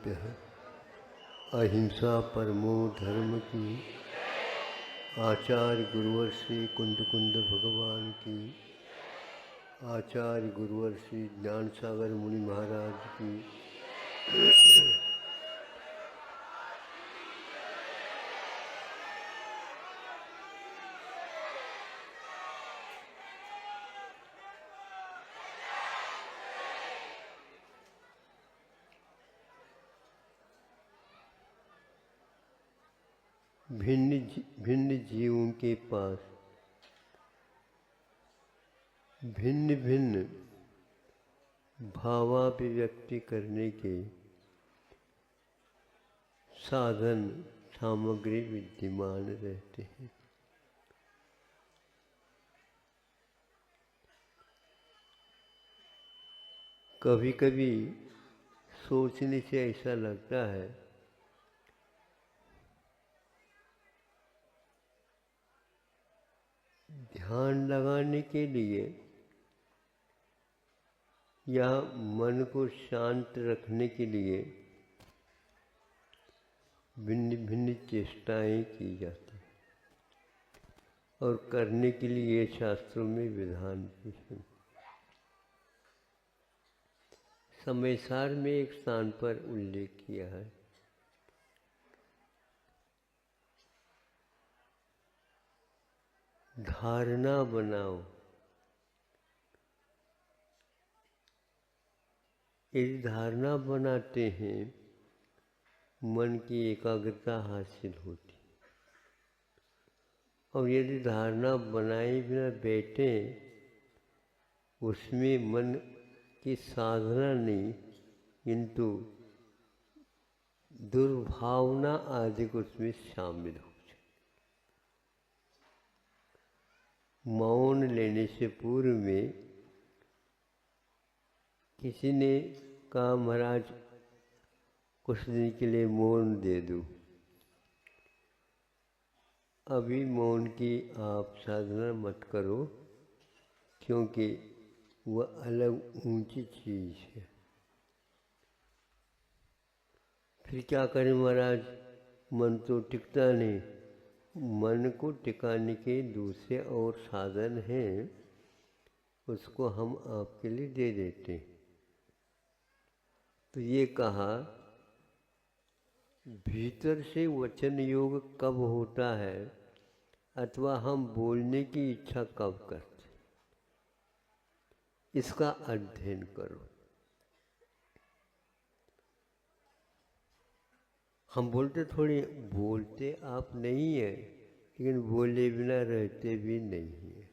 सत्यः अहिंसा परमो धर्म की। आचार्य गुरुवर श्री कुंद कुंद भगवान की। आचार्य गुरुवर श्री ज्ञान सागर मुनि महाराज की। भिन्न जीवों के पास भिन्न भिन्न भावाभिव्यक्ति करने के साधन सामग्री विद्यमान रहते हैं। कभी कभी सोचने से ऐसा लगता है ध्यान लगाने के लिए या मन को शांत रखने के लिए भिन्न भिन्न चेष्टाएं की जाती हैं और करने के लिए शास्त्रों में विधान भी हैं। समयसार में एक स्थान पर उल्लेख किया है, धारणा बनाओ। यदि धारणा बनाते हैं मन की एकाग्रता हासिल होती, और यदि धारणा बनाए बिना बैठे उसमें मन की साधना नहीं किंतु दुर्भावना आदि उसमें शामिल हो। मौन लेने से पूर्व में किसी ने कहा महाराज कुछ दिन के लिए मौन दे दूं। अभी मौन की आप साधना मत करो क्योंकि वह अलग ऊंची चीज है। फिर क्या करें महाराज, मन तो टिकता नहीं। मन को टिकाने के दूसरे और साधन हैं, उसको हम आपके लिए दे देते हैं। तो ये कहा भीतर से वचन योग कब होता है अथवा हम बोलने की इच्छा कब करते, इसका अध्ययन करो। हम बोलते आप नहीं है, लेकिन बोले बिना रहते भी नहीं है।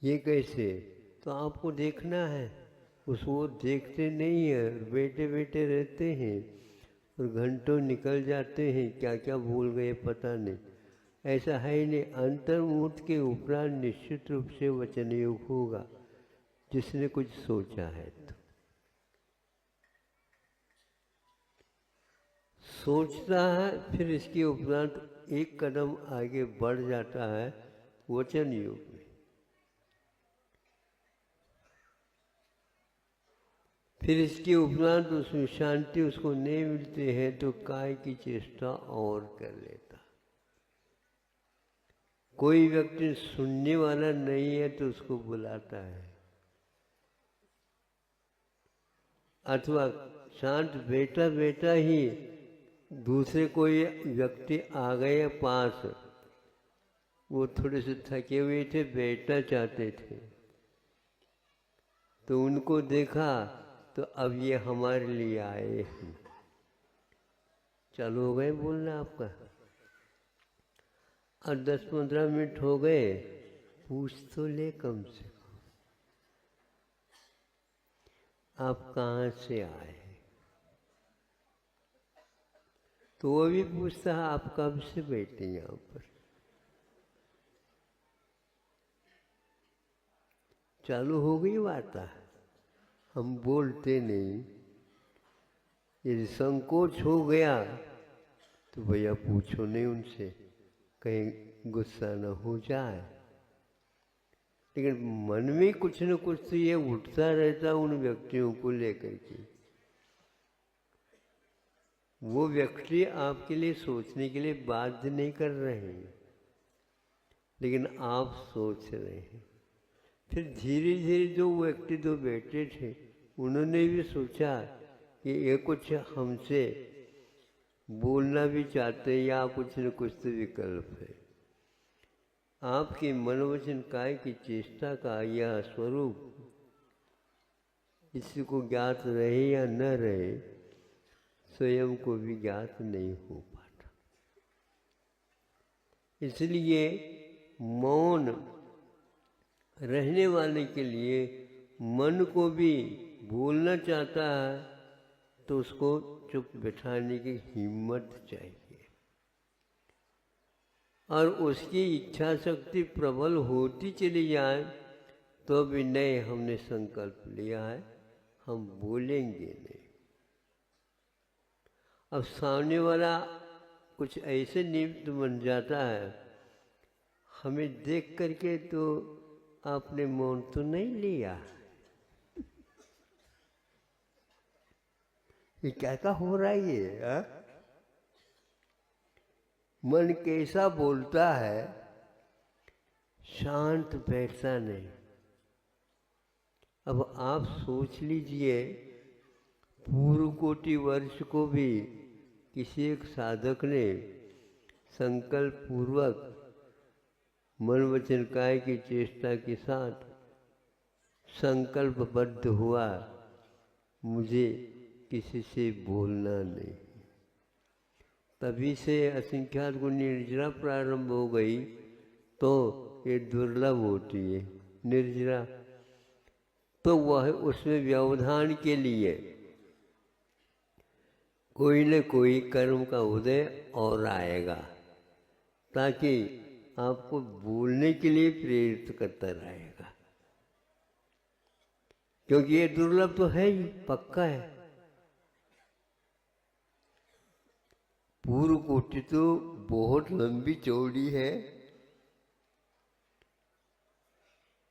ये कैसे? तो आपको देखना है, उसको देखते नहीं है, बैठे बैठे रहते हैं और घंटों निकल जाते हैं, क्या क्या भूल गए पता नहीं। ऐसा है नहीं। अंतर्मुहूर्त के उपरांत निश्चित रूप से वचन योग होगा, जिसने कुछ सोचा है तो। सोचता है फिर इसके उपरांत एक कदम आगे बढ़ जाता है वचन योग में। फिर इसके उपरांत उसमें शांति उसको नहीं मिलती है तो काय की चेष्टा और कर लेता। कोई व्यक्ति सुनने वाला नहीं है तो उसको बुलाता है, अथवा शांत बैठा बैठा ही दूसरे कोई व्यक्ति आ गए पास, वो थोड़े से थके हुए थे, बैठना चाहते थे, तो उनको देखा तो अब ये हमारे लिए आए हैं। चालू हो गए बोलना आपका, और 10-15 मिनट हो गए, पूछ तो ले कम से कम आप कहाँ से आए। तो वो भी पूछता है आप कब से बैठे यहाँ पर। चालू हो गई वार्ता। हम बोलते नहीं, यदि संकोच हो गया तो भैया पूछो नहीं उनसे, कहीं गुस्सा न हो जाए। लेकिन मन में कुछ न कुछ तो ये उठता रहता उन व्यक्तियों को लेकर के। वो व्यक्ति आपके लिए सोचने के लिए बाध्य नहीं कर रहे हैं, लेकिन आप सोच रहे हैं। फिर धीरे धीरे जो व्यक्ति दो बैठे थे उन्होंने भी सोचा कि ये कुछ हमसे बोलना भी चाहते हैं या कुछ न कुछ तो विकल्प है। आपके मनोवचन काय की चेष्टा का यह स्वरूप किसी को ज्ञात रहे या न रहे, स्वयं को भी ज्ञात नहीं हो पाता। इसलिए मौन रहने वाले के लिए मन को भी बोलना चाहता है तो उसको चुप बिठाने की हिम्मत चाहिए, और उसकी इच्छा शक्ति प्रबल होती चली जाए तो भी नहीं, हमने संकल्प लिया है हम बोलेंगे नहीं। अब सामने वाला कुछ ऐसे निमित्त बन जाता है, हमें देख करके तो आपने मौन तो नहीं लिया, ये क्या हो रहा है ये, हा? मन कैसा बोलता है, शांत बैठता नहीं। अब आप सोच लीजिए, पूर्व कोटि वर्ष को भी किसी एक साधक ने संकल्प पूर्वक मन वचन काय की चेष्टा के साथ संकल्पबद्ध हुआ, मुझे किसी से बोलना नहीं। तभी से असंख्यात गुण निर्जरा प्रारंभ हो गई, तो ये दुर्लभ होती है निर्जरा। तो वह उसमें व्यवधान के लिए कोई न कोई कर्म का उदय और आएगा, ताकि आपको बोलने के लिए प्रेरित करता रहेगा। क्योंकि ये दुर्लभ तो है ही, पक्का है। पूर्व कोटि तो बहुत लंबी चौड़ी है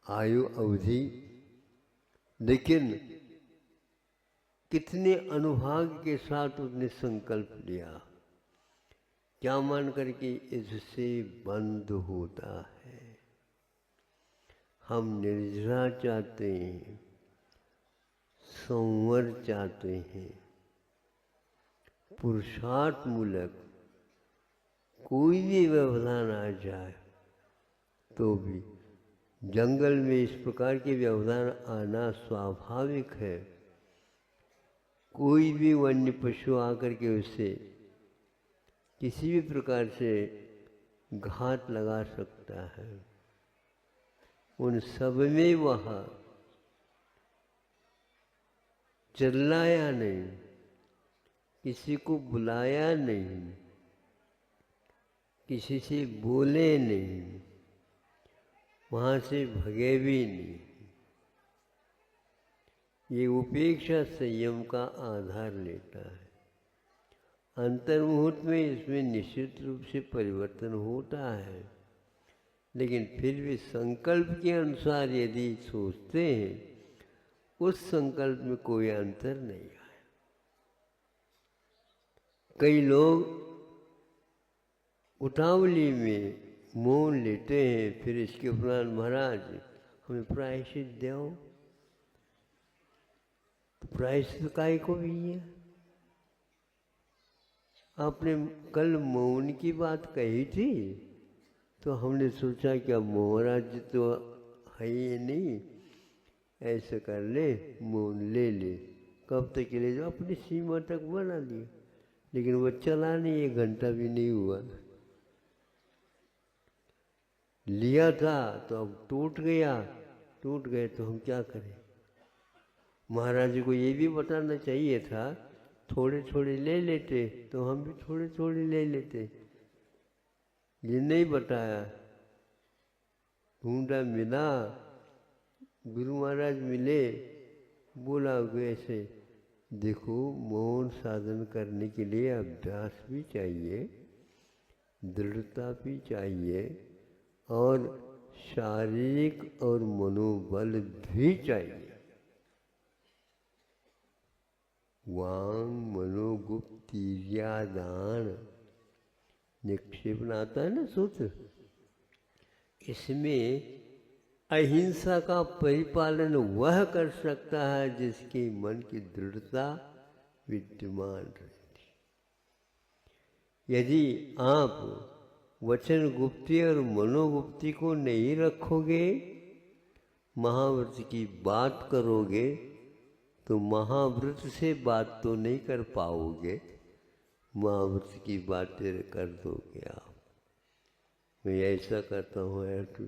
आयु अवधि, लेकिन कितने अनुभाग के साथ उसने संकल्प लिया, क्या मान करके इससे बंद होता है। हम निर्जरा चाहते हैं, संवर चाहते हैं, पुरुषार्थ मूलक कोई भी व्यवधान आ जाए तो भी, जंगल में इस प्रकार के व्यवधान आना स्वाभाविक है। कोई भी वन्य पशु आकर के उससे किसी भी प्रकार से घात लगा सकता है। उन सब में वह चिल्लाया नहीं, किसी को बुलाया नहीं, किसी से बोले नहीं, वहाँ से भगे भी नहीं। ये उपेक्षा संयम का आधार लेता है। अंतर्मुहूर्त में इसमें निश्चित रूप से परिवर्तन होता है, लेकिन फिर भी संकल्प के अनुसार यदि सोचते हैं, उस संकल्प में कोई अंतर नहीं आया। कई लोग उतावली में मौन लेते हैं, फिर इसके उपरांत महाराज हमें प्रायश्चित दो। तो प्रायश्चित काय को भी है। आपने कल मौन की बात कही थी, तो हमने सोचा कि अब महाराज तो है ही नहीं, ऐसे कर ले, मौन ले ले। कब तक के लिए जो अपनी सीमा तक बना लिया, लेकिन वो चला नहीं, 1 घंटा भी नहीं हुआ। लिया था तो अब टूट गया, टूट गए तो हम क्या करें। महाराज जी को ये भी बताना चाहिए था, थोड़े थोड़े ले लेते तो हम भी थोड़े थोड़े ले लेते। ये नहीं बताया। ढूंढा मिला, गुरु महाराज मिले, बोला ऐसे देखो, मौन साधन करने के लिए अभ्यास भी चाहिए, दृढ़ता भी चाहिए, और शारीरिक और मनोबल भी चाहिए। वांग मनोगुप्तिर्यादान निक्षेपण आता है ना सूत्र, इसमें अहिंसा का परिपालन वह कर सकता है जिसके मन की दृढ़ता विद्यमान रहती। यदि आप वचन गुप्ति और मनोगुप्ति को नहीं रखोगे, महाव्रत की बात करोगे, तो महाव्रत से बात तो नहीं कर पाओगे, महाव्रत की बातें कर दोगे आप। मैं ऐसा करता हूँ यार, तू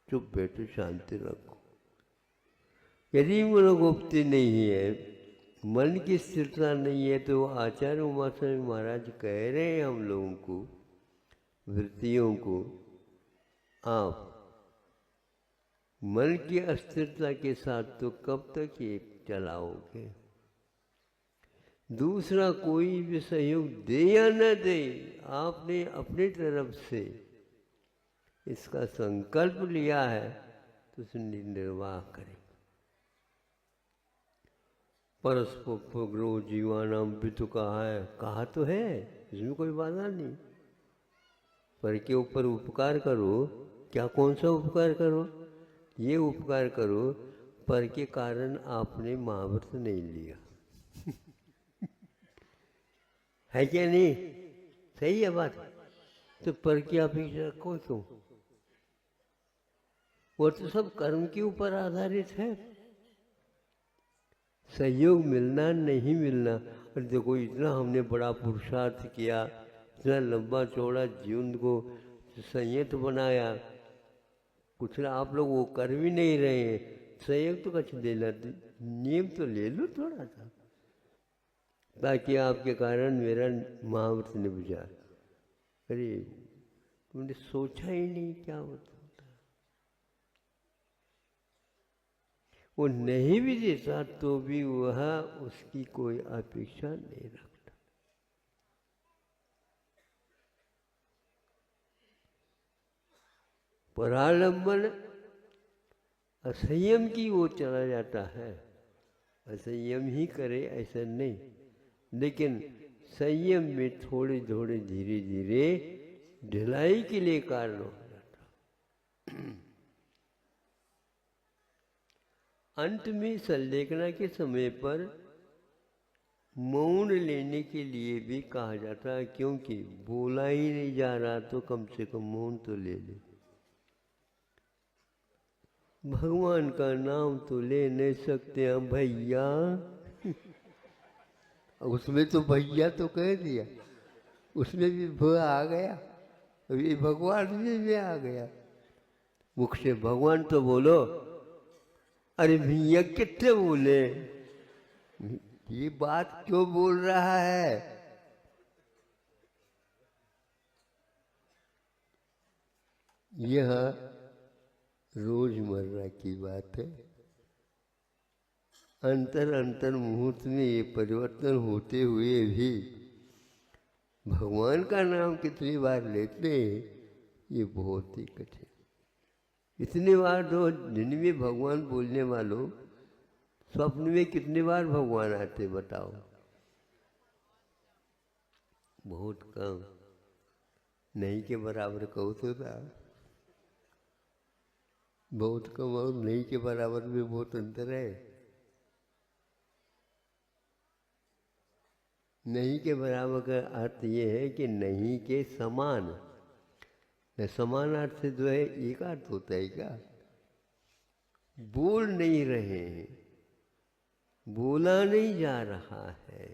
चुप बैठो, शांति रखो। यदि मनोगुप्ति नहीं है, मन की स्थिरता नहीं है, तो आचार्य उमास्वामी महाराज कह रहे हैं हम लोगों को, वृत्तियों को, आप मन की अस्थिरता के साथ तो कब तक ये चलाओगे। दूसरा कोई भी सहयोग दे या न दे, आपने अपनी तरफ से इसका संकल्प लिया है तो उसे निर्वाह करें। परस्पग्रो जीवानाम पितु कहा है, कहा तो है, इसमें कोई बाधा नहीं। पर के ऊपर उपकार करो, क्या कौन सा उपकार करो? ये उपकार करो पर के कारण आपने महाव्रत नहीं लिया। है क्या नहीं? सही है बात। तो पर की अपेक्षा रखो क्यों? वो तो सब कर्म के ऊपर आधारित है। सहयोग मिलना नहीं मिलना, और देखो इतना हमने बड़ा पुरुषार्थ किया, इतना लंबा चौड़ा जीवन को संयत बनाया, कुछ ना आप लोग वो कर भी नहीं रहे हैं। सहयोग तो कुछ देना, नियम तो ले लो थोड़ा सा, ताकि आपके कारण मेरा महाव्रत निभ जाए। अरे तुमने सोचा ही नहीं क्या होता। वो नहीं भी देता तो भी वह उसकी कोई अपेक्षा नहीं रखता। परालंबन असंयम की ओर चला जाता है। असंयम ही करे ऐसा नहीं, लेकिन संयम में थोड़े थोड़े धीरे धीरे ढिलाई के लिए कारण हो जाता। अंत में संलेखना के समय पर मौन लेने के लिए भी कहा जाता है, क्योंकि बोला ही नहीं जा रहा तो कम से कम मौन तो ले ले। भगवान का नाम तो ले नहीं सकते हम भैया। उसमें तो भैया तो कह दिया, उसमें भी भ आ गया, ये भगवान में भी आ गया। मुख से भगवान तो बोलो, अरे भैया कितने बोले, ये बात क्यों बोल रहा है? यह रोजमर्रा की बात है। अंतर मुहूर्त में ये परिवर्तन होते हुए भी भगवान का नाम कितनी बार लेते हैं, ये बहुत ही कठिन। इतनी बार रोज दिन में भगवान बोलने वालों, स्वप्न में कितनी बार भगवान आते बताओ? बहुत कम। नहीं के बराबर कहो तो था। बहुत कम और नहीं के बराबर में बहुत अंतर है। नहीं के बराबर का अर्थ ये है कि नहीं के समान। न समान अर्थ से जो है एक अर्थ होता है क्या? बोल नहीं रहे हैं, बोला नहीं जा रहा है,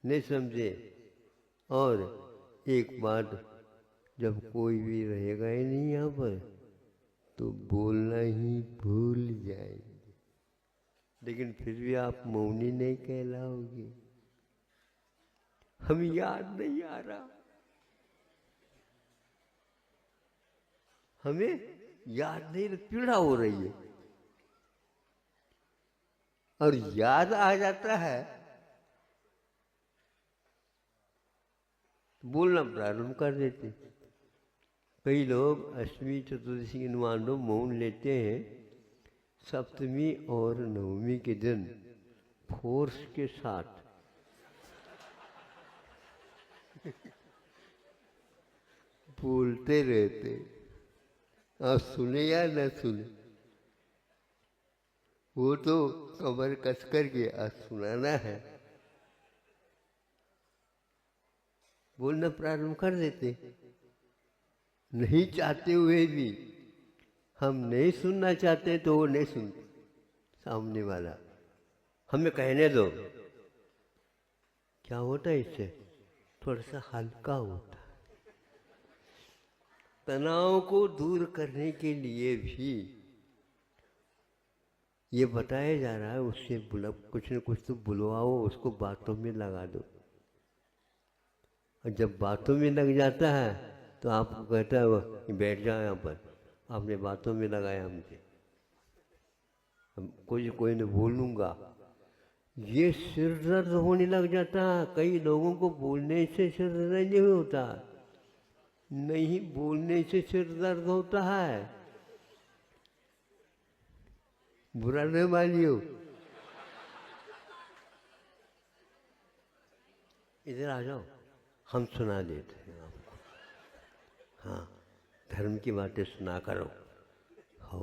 नहीं समझे? और एक बात, जब कोई भी रहेगा ही नहीं यहाँ पर तो बोलना ही भूल जाएंगे, लेकिन फिर भी आप मौनी नहीं कहलाओगे। हम याद नहीं आ रहा, हमें याद नहीं, पीड़ा हो रही है, और याद आ जाता है तो बोलना प्रारंभ कर देते। कई लोग अष्टमी चतुर्दशी के मान लो मौन लेते हैं, सप्तमी और नवमी के दिन फोर्स के साथ बोलते रहते। आप सुने या न सुने, वो तो कमर कस करके आज सुनाना है, बोलना प्रारंभ कर देते। नहीं चाहते हुए भी, हम नहीं सुनना चाहते तो वो नहीं सुनते सामने वाला, हमें कहने दो। क्या होता है इससे? थोड़ा सा हल्का होता है। तनाव को दूर करने के लिए भी ये बताया जा रहा है, उससे कुछ न कुछ तो बुलवाओ, उसको बातों में लगा दो। और जब बातों में लग जाता है तो आपको कहता है वो बैठ जाओ यहाँ पर, आपने बातों में लगाया मुझे, कोई न बोलूँगा। ये सिर दर्द होने लग जाता है। कई लोगों को बोलने से सिर दर्द नहीं होता, नहीं बोलने से सिर दर्द होता है। बुरा न मानियो। इधर आ जाओ, हम सुना देते हैं आपको। हाँ, धर्म की बातें सुना करो। हो,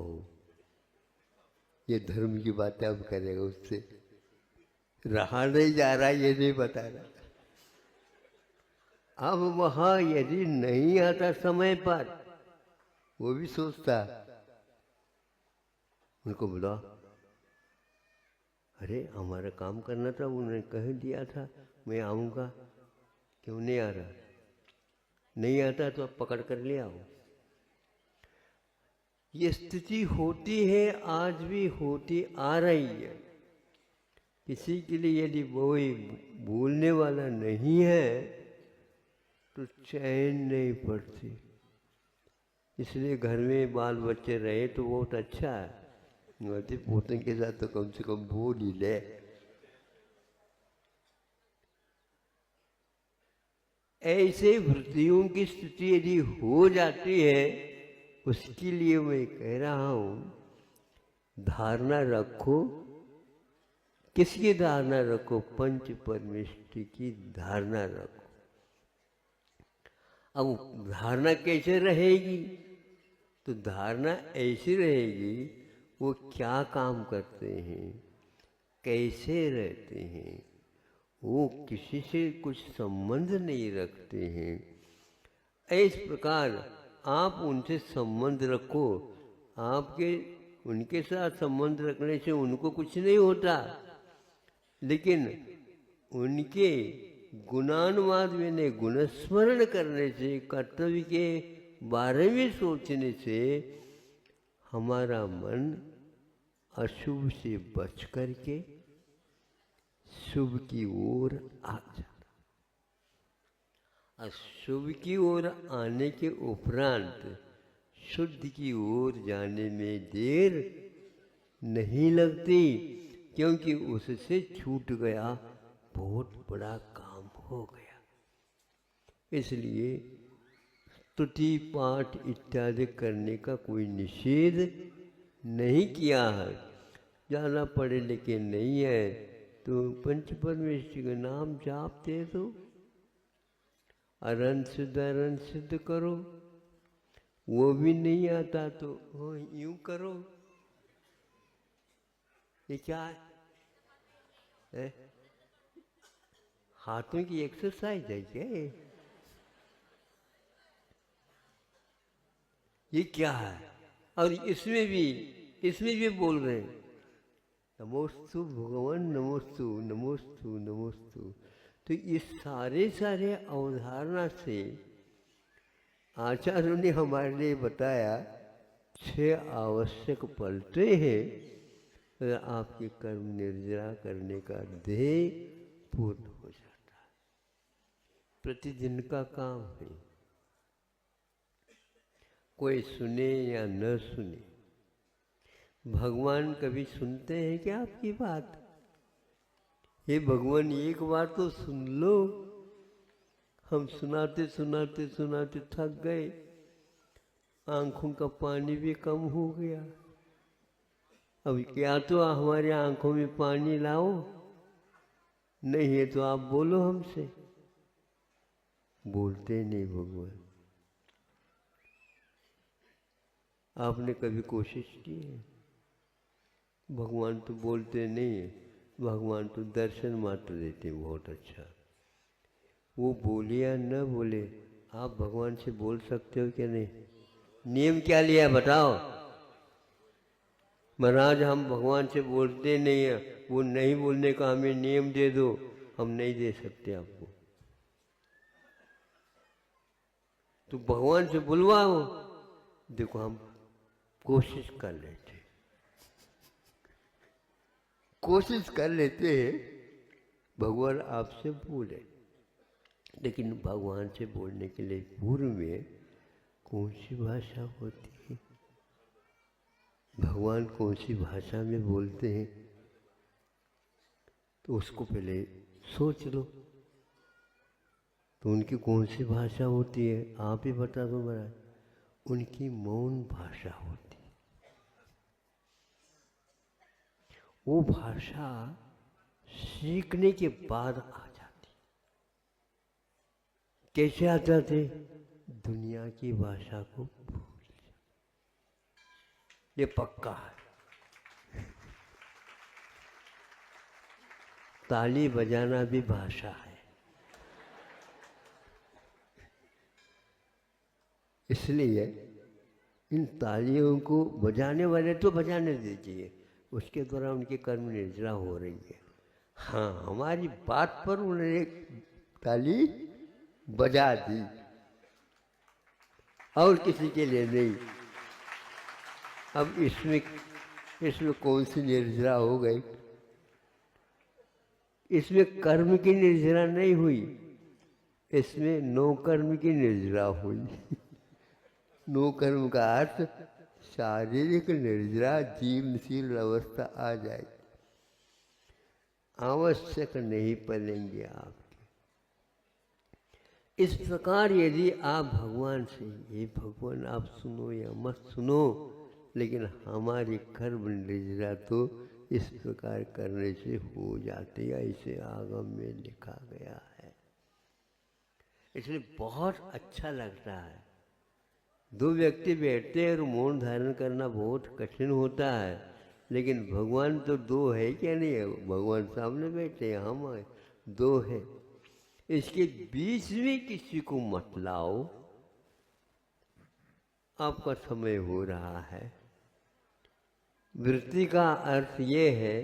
ये धर्म की बातें अब करेगा, उससे रहा नहीं जा रहा, ये नहीं बता रहा। अब वहाँ यदि नहीं आता समय पर, वो भी सोचता, उनको बुला, अरे हमारा काम करना था, उन्होंने कह दिया था मैं आऊँगा, क्यों नहीं आ रहा? नहीं आता तो अब पकड़ कर ले आओ। ये स्थिति होती है, आज भी होती आ रही है। किसी के लिए यदि कोई बोलने वाला नहीं है तो चैन नहीं पड़ती। इसलिए घर में बाल बच्चे रहे तो बहुत अच्छा है, नाती पोते के साथ तो कम से कम बोल ही ले। ऐसे वृत्तियों की स्थिति यदि हो जाती है, उसके लिए मैं कह रहा हूं, धारणा रखो। किसकी धारणा रखो? पंच परमेष्टि की धारणा रखो। अब धारणा कैसे रहेगी? तो धारणा ऐसी रहेगी, वो क्या काम करते हैं, कैसे रहते हैं, वो किसी से कुछ संबंध नहीं रखते हैं। इस प्रकार आप उनसे संबंध रखो। आपके उनके साथ संबंध रखने से उनको कुछ नहीं होता, लेकिन उनके गुणानुवाद में गुणस्मरण करने से, कर्तव्य के बारे में सोचने से हमारा मन अशुभ से बच करके शुभ की ओर आ जाता। अशुभ की ओर आने के उपरांत शुद्ध की ओर जाने में देर नहीं लगती, क्योंकि उससे छूट गया, बहुत बड़ा काम हो गया। इसलिए स्तुति पाठ इत्यादि करने का कोई निषेध नहीं किया है। ज़्यादा पढ़े लिखे नहीं है तो पंच परमेष्टि का नाम जापते दो, अरन सिद्ध करो। वो भी नहीं आता तो यूं करो। ये क्या है? हाथों की एक्सरसाइज है क्या? ये क्या है? और इसमें भी बोल रहे हैं नमोस्तु भगवान, नमोस्तु नमोस्तु नमोस्तु। तो ये सारे अवधारणा से आचार्यों ने हमारे लिए बताया 6 आवश्यक पलटे हैं, अगर आपके कर्म निर्जरा करने का ध्येय पूर्ण हो जाता है। प्रतिदिन का काम है, कोई सुने या न सुने। भगवान कभी सुनते हैं क्या आपकी बात? हे भगवान, एक बार तो सुन लो। हम सुनाते सुनाते थक गए, आंखों का पानी भी कम हो गया। अब क्या तो हमारे आंखों में पानी लाओ, नहीं है तो आप बोलो हमसे। बोलते नहीं भगवान। आपने कभी कोशिश की है? भगवान तो बोलते नहीं है, भगवान तो दर्शन मात्र देते हैं। बहुत अच्छा। वो बोले या न बोले, आप भगवान से बोल सकते हो क्या? नहीं। नियम क्या लिया बताओ। महाराज हम भगवान से बोलते नहीं है, वो नहीं बोलने का हमें नियम दे दो। हम नहीं दे सकते आपको। तो भगवान से बुलवाओ। देखो हम कोशिश कर लेते, कोशिश कर लेते हैं भगवान आपसे बोले। लेकिन भगवान से बोलने के लिए पूर्व में कौन सी भाषा होती है? भगवान कौन सी भाषा में बोलते हैं, तो उसको पहले सोच लो। तो उनकी कौन सी भाषा होती है? आप ही बता दो महाराज। उनकी मौन भाषा होती है। वो भाषा सीखने के बाद आ जाती। कैसे आ जाते? दुनिया की भाषा को भूल। ये पक्का है। ताली बजाना भी भाषा है। इसलिए इन तालियों को बजाने वाले तो बजाने दीजिए, उसके द्वारा उनकी कर्म निर्जरा हो रही है। हाँ, हमारी बात पर उन्होंने ताली बजा दी और किसी के लिए नहीं। अब इसमें कौन सी निर्जरा हो गई? इसमें कर्म की निर्जरा नहीं हुई, इसमें नो कर्म की निर्जरा हुई। नो कर्म का अर्थ शारीरिक निर्जरा, जीवनशील अवस्था आ जाए। आवश्यक नहीं पड़ेंगे आपके। इस प्रकार यदि आप भगवान से, ये भगवान आप सुनो या मत सुनो, लेकिन हमारी कर्म निर्जरा तो इस प्रकार करने से हो जाती है। इसे आगम में लिखा गया है। इसलिए बहुत अच्छा लगता है। दो व्यक्ति बैठते हैं और मौन धारण करना बहुत कठिन होता है, लेकिन भगवान तो दो है क्या? नहीं है। भगवान सामने बैठे हैं, हम दो है। इसके बीच में किसी को मत लाओ। आपका समय हो रहा है। वृत्ति का अर्थ ये है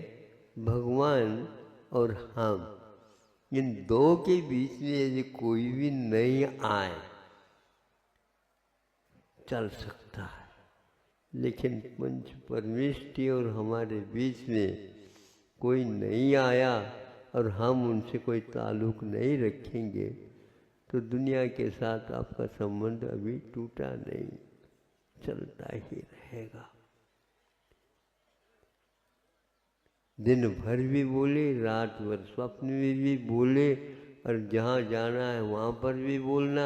भगवान और हम, इन दो के बीच में यदि कोई भी नहीं आए चल सकता है, लेकिन पंच परमेष्टि और हमारे बीच में कोई नहीं आया और हम उनसे कोई ताल्लुक नहीं रखेंगे तो दुनिया के साथ आपका संबंध अभी टूटा नहीं, चलता ही रहेगा। दिन भर भी बोले, रात भर स्वप्न में भी बोले, और जहाँ जाना है वहाँ पर भी बोलना।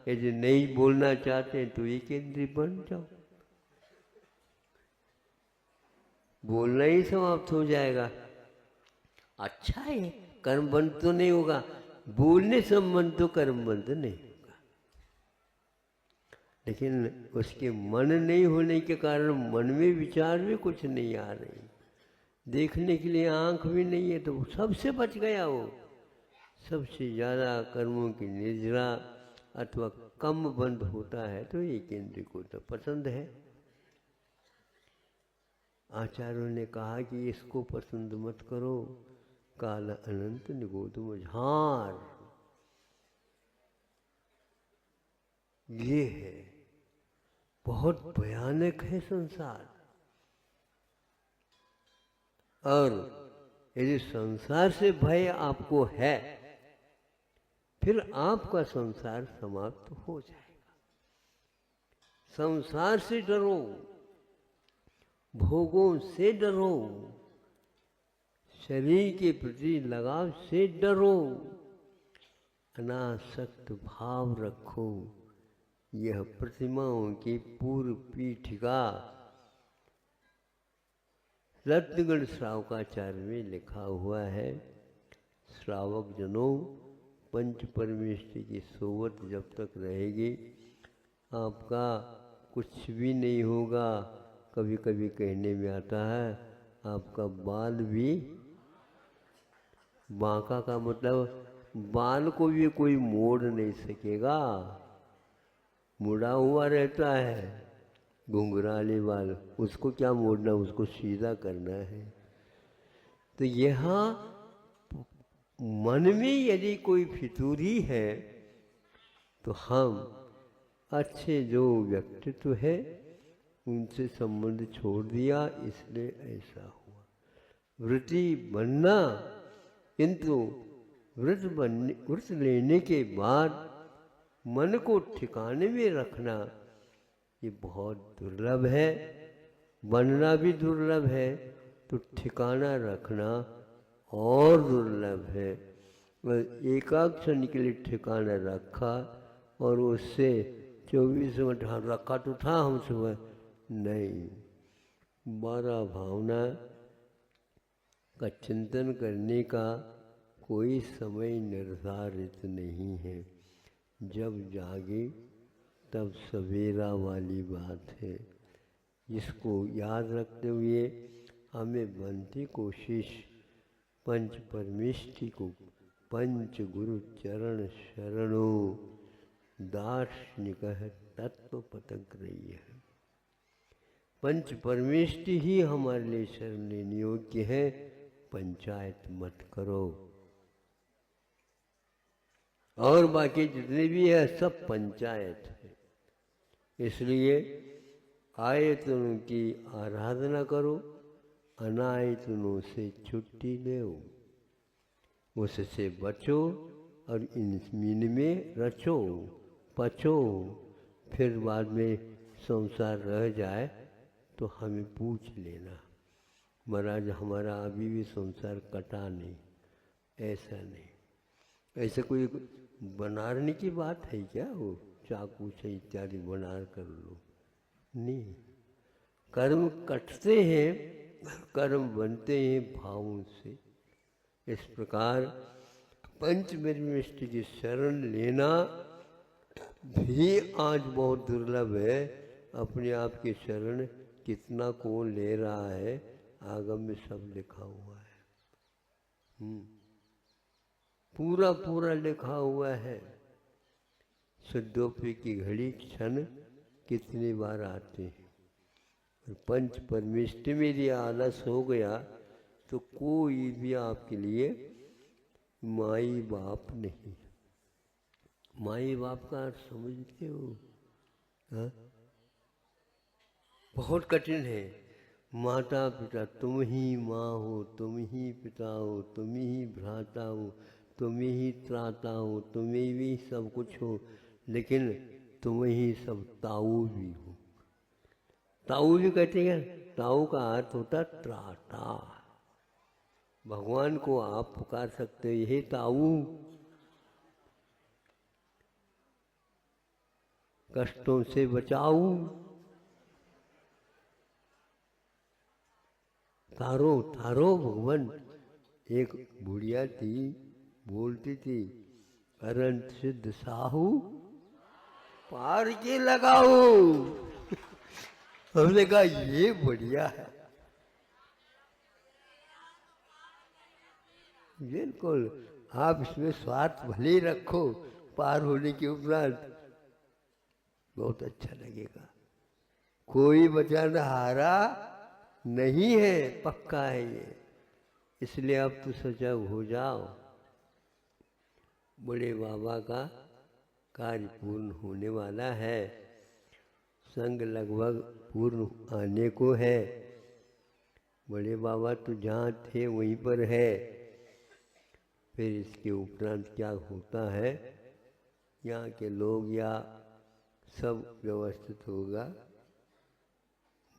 यदि नहीं बोलना चाहते तो एक इंद्रिय बन जाओ, बोलना ही समाप्त हो जाएगा। अच्छा है, कर्म बंद तो नहीं होगा, बोलने संबंध तो कर्म बंद नहीं होगा। लेकिन उसके मन नहीं होने के कारण मन में विचार भी कुछ नहीं आ रही, देखने के लिए आंख भी नहीं है, तो सबसे बच गया वो। सबसे ज़्यादा कर्मों की निर्जरा अथवा कम बंद होता है तो एक इंद्रिय को तो पसंद है। आचार्यों ने कहा कि इसको पसंद मत करो, काल अनंत निगोद मझार। ये है, बहुत भयानक है संसार। और यदि संसार से भय आपको है, फिर आपका संसार समाप्त हो जाएगा। संसार से डरो, भोगों से डरो, शरीर के प्रति लगाव से डरो, अनासक्त भाव रखो, यह प्रतिमाओं की पूर्व पीठिका रत्नगढ़ श्रावकाचार्य में लिखा हुआ है। श्रावक जनों, पंच परमेष्टि की सोवत जब तक रहेगी आपका कुछ भी नहीं होगा। कभी कभी कहने में आता है आपका बाल भी बांका का मतलब बाल को भी कोई मोड़ नहीं सकेगा, मुड़ा हुआ रहता है घुंघराले बाल, उसको क्या मोड़ना, उसको सीधा करना है। तो यहाँ मन में यदि कोई फितूरी है तो हम अच्छे जो व्यक्तित्व है उनसे संबंध छोड़ दिया, इसलिए ऐसा हुआ। वृत्ति बनना, किंतु व्रत लेने के बाद मन को ठिकाने में रखना ये बहुत दुर्लभ है। बनना भी दुर्लभ है तो ठिकाना रखना और दुर्लभ है। एकाध क्षण के लिए ठिकाना रखा और उससे 24 घंटा रखा तो था हम सुबह नहीं। 12 भावना का चिंतन करने का कोई समय निर्धारित नहीं है। जब जागे तब सवेरा वाली बात है। इसको याद रखते हुए हमें बनती कोशिश पंच परमेष्टि को पंच गुरु चरण शरणो दार्शनिक तत्व पतक रही है। पंच परमेष्टि ही हमारे लिए शरण लेने योग्य है। पंचायत मत करो, और बाकी जितने भी है सब पंचायत है। इसलिए आयतनों की आराधना करो, अनायतनों से छुट्टी लो, उससे बचो और इनमें रचो पचो। फिर बाद में संसार रह जाए तो हमें पूछ लेना, महाराज हमारा अभी भी संसार कटा नहीं। ऐसा नहीं, ऐसे कोई बनाने की बात है क्या? वो चाकू से इत्यादि बनार कर लो, नहीं। कर्म कटते हैं, कर्म बनते हैं भावों से। इस प्रकार पंच परमेष्टि की शरण लेना भी आज बहुत दुर्लभ है। अपने आप की शरण कितना कौन ले रहा है, आगम में सब लिखा हुआ है। पूरा पूरा लिखा हुआ है। शुद्धोपी की घड़ी क्षण कितनी बार आते हैं। और पंच परमेष्टि में यदि आलस हो गया तो कोई भी आपके लिए माई बाप नहीं। माई बाप का अर्थ समझते हो? हा? बहुत कठिन है। माता पिता, तुम ही माँ हो, तुम ही पिता हो, तुम ही भ्राता हो, तुम ही त्राता हो, तुम ही सब कुछ हो, लेकिन तुम ही सब ताऊ भी हो। ताऊ भी कहते हैं, ताऊ का अर्थ होता त्राता। भगवान को आप पुकार सकते हो, यही ताऊ। कष्टों से बचाऊ, तारो तारो भगवान। एक बुढ़िया थी, बोलती थी, अरंत सिद्ध साहू पार के लगाओ। हमने कहा ये बढ़िया है। बिल्कुल, आप इसमें स्वार्थ भले ही रखो, पार होने के उपरांत बहुत अच्छा लगेगा। कोई बचाना हारा नहीं है, पक्का है ये। इसलिए अब तो सजग हो जाओ। बड़े बाबा का कार्य पूर्ण होने वाला है। संग लगभग पूर्ण आने को है। बड़े बाबा तो जहाँ थे वहीं पर है। फिर इसके उपरांत क्या होता है, यहाँ के लोग या सब व्यवस्थित होगा।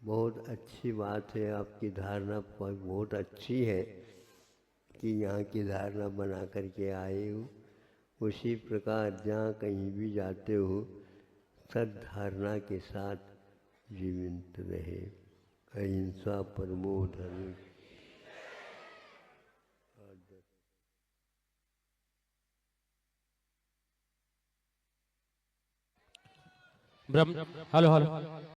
बहुत अच्छी बात है, आपकी धारणा बहुत अच्छी है कि यहाँ की धारणा बना करके आए हो। उसी प्रकार जहाँ कहीं भी जाते हो सद्धारणा के साथ जीवित रहे। अहिंसा परमो धर्म। ब्रह्म हेलो हेलो